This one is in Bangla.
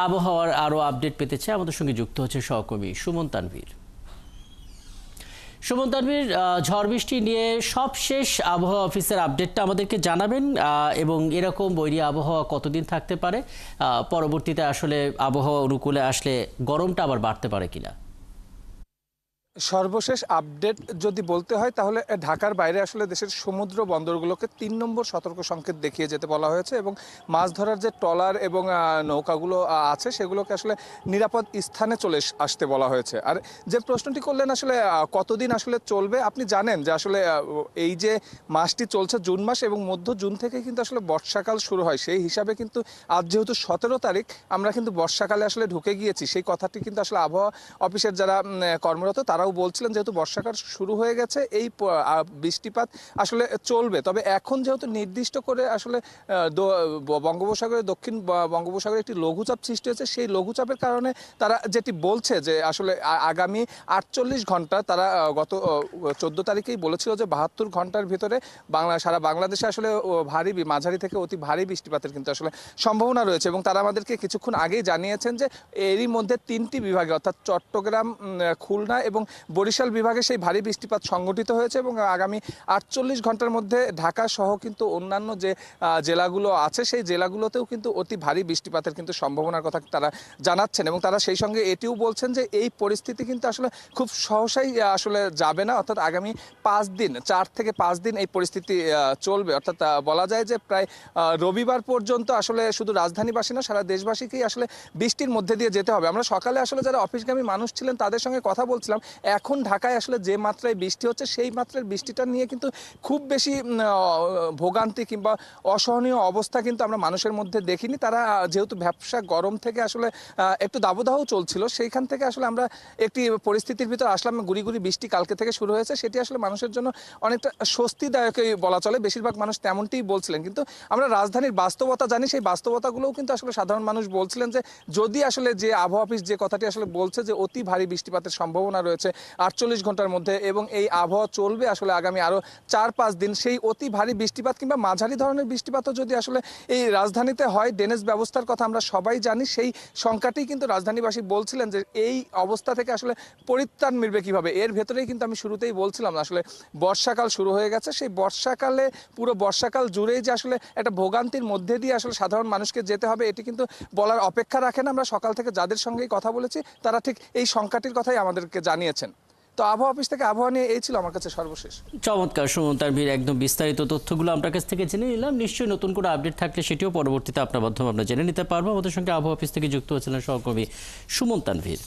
আবহাওয়ার আরও আপডেট পেতে চাই আমাদের সঙ্গে যুক্ত হচ্ছে সহকর্মী সুমন তানভীর। সুমন তানভীর, ঝড় বৃষ্টি নিয়ে সবশেষ আবহাওয়া অফিসের আপডেটটা আমাদেরকে জানাবেন এবং এরকম বৈরী আবহাওয়া কতদিন থাকতে পারে, পরবর্তীতে আসলে আবহাওয়া অনুকূলে আসলে গরমটা আবার বাড়তে পারে কিনা। সর্বশেষ আপডেট যদি বলতে হয় তাহলে ঢাকার বাইরে আসলে দেশের সমুদ্র বন্দরগুলোকে ৩ নম্বর সতর্ক সংকেত দেখিয়ে যেতে বলা হয়েছে এবং মাছ ধরার যে ট্রলার এবং নৌকাগুলো আছে সেগুলোকে আসলে নিরাপদ স্থানে চলে আসতে বলা হয়েছে। আর যে প্রশ্নটি করলেন আসলে কতদিন আসলে চলবে, আপনি জানেন যে আসলে এই যে মাসটি চলছে জুন মাস এবং মধ্য জুন থেকে কিন্তু আসলে বর্ষাকাল শুরু হয়। সেই হিসাবে কিন্তু আজ যেহেতু ১৭ তারিখ, আমরা কিন্তু বর্ষাকালে আসলে ঢুকে গিয়েছি। সেই কথাটি কিন্তু আসলে আবহাওয়া অফিসের যারা কর্মরত তারাও বলছিলেন যেহেতু বর্ষাকাল শুরু হয়ে গেছে এই বৃষ্টিপাত আসলে চলবে। তবে এখন যেহেতু নির্দিষ্ট করে আসলে বঙ্গোপসাগরের দক্ষিণ বঙ্গোপসাগরে একটি লঘুচাপ সৃষ্টি হয়েছে, সেই লঘুচাপের কারণে তারা যেটি বলছে যে আসলে আগামী ৪৮ ঘন্টা, তারা গত ১৪ তারিখেই বলেছিল যে ৭২ ঘন্টার ভিতরে সারা বাংলাদেশে আসলে ভারী মাঝারি থেকে অতি ভারী বৃষ্টিপাতের কিন্তু আসলে সম্ভাবনা রয়েছে। এবং তারা আমাদেরকে কিছুক্ষণ আগেই জানিয়েছেন যে এরই মধ্যে ৩টি বিভাগে অর্থাৎ চট্টগ্রাম, খুলনা এবং বরিশাল বিভাগে সেই ভারী বৃষ্টিপাত সংঘটিত হয়েছে এবং আগামী ৪৮ ঘন্টার মধ্যে ঢাকা সহ কিন্তু অন্যান্য যে জেলাগুলো আছে সেই জেলাগুলোতেও কিন্তু অতি ভারী বৃষ্টিপাতের কিন্তু সম্ভাবনার কথা তারা জানাচ্ছেন। এবং তারা সেই সঙ্গে এটিও বলছেন যে এই পরিস্থিতি কিন্তু আসলে খুব সহসাই আসলে যাবে না, অর্থাৎ আগামী ৫ দিন, ৪ থেকে ৫ দিন এই পরিস্থিতি চলবে। অর্থাৎ বলা যায় যে প্রায় রবিবার পর্যন্ত আসলে শুধু রাজধানীবাসী না, সারা দেশবাসীকেই আসলে বৃষ্টির মধ্যে দিয়ে যেতে হবে। আমরা সকালে আসলে যারা অফিসগামী মানুষ ছিলেন তাদের সঙ্গে কথা বলছিলাম। এখন ঢাকায় আসলে যে মাত্রায় বৃষ্টি হচ্ছে সেই মাত্রার বৃষ্টিটা নিয়ে কিন্তু খুব বেশি ভোগান্তি কিংবা অসহনীয় অবস্থা কিন্তু আমরা মানুষের মধ্যে দেখিনি। তারা যেহেতু ব্যবসা গরম থেকে আসলে একটু দাবদাহ চলছিল, সেইখান থেকে আসলে আমরা একটি পরিস্থিতির ভিতর আসলাম। গুড়ি গুড়ি বৃষ্টি কালকে থেকে শুরু হয়েছে, সেটি আসলে মানুষের জন্য অনেকটা স্বস্তিদায়কই বলা চলে। বেশিরভাগ মানুষ তেমনটিই বলছিলেন। কিন্তু আমরা রাজধানীর বাস্তবতা জানি, সেই বাস্তবতাগুলোও কিন্তু আসলে সাধারণ মানুষ বলছিলেন যে যদি আসলে যে আবহাওয়া অফিস যে কথাটি আসলে বলছে যে অতি ভারী বৃষ্টিপাতের সম্ভাবনা রয়েছে ৪৮ ঘন্টার মধ্যে এবং এই আবহাওয়া চলবে আসলে আগামী আরও ৪-৫ দিন, সেই অতি ভারী বৃষ্টিপাত কিংবা মাঝারি ধরনের বৃষ্টিপাতও যদি আসলে এই রাজধানীতে হয়, ড্রেনেজ ব্যবস্থার কথা আমরা সবাই জানি, সেই সংখ্যাটি কিন্তু রাজধানীবাসী বলছিলেন যে এই অবস্থা থেকে আসলে পরিত্রাণ মিলবে কিভাবে। এর ভেতরেই কিন্তু আমি শুরুতেই বলছিলাম আসলে বর্ষাকাল শুরু হয়ে গেছে। সেই বর্ষাকালে পুরো বর্ষাকাল জুড়েই যে আসলে একটা ভোগান্তির মধ্যে দিয়ে আসলে সাধারণ মানুষকে যেতে হবে এটি কিন্তু বলার অপেক্ষা রাখে না। আমরা সকাল থেকে যাদের সঙ্গেই কথা বলেছি তারা ঠিক এই সংখ্যাটির কথাই আমাদেরকে জানিয়েছেন। তো আবহাওয়া অফিস থেকে আবহাওয়া নিয়ে এই ছিল আমার কাছে সর্বশেষ। চমৎকার সুমন তানভীর, একদম বিস্তারিত তথ্যগুলো আপনার কাছ থেকে জেনে নিলাম। নিশ্চয়ই নতুন করে আপডেট থাকলে সেটিও পরবর্তীতে আপনার মাধ্যমে আমরা জেনে নিতে পারবো। আমাদের সঙ্গে আবহাওয়া অফিস থেকে যুক্ত হয়েছিলেন সহকর্মী সুমন তানভীর।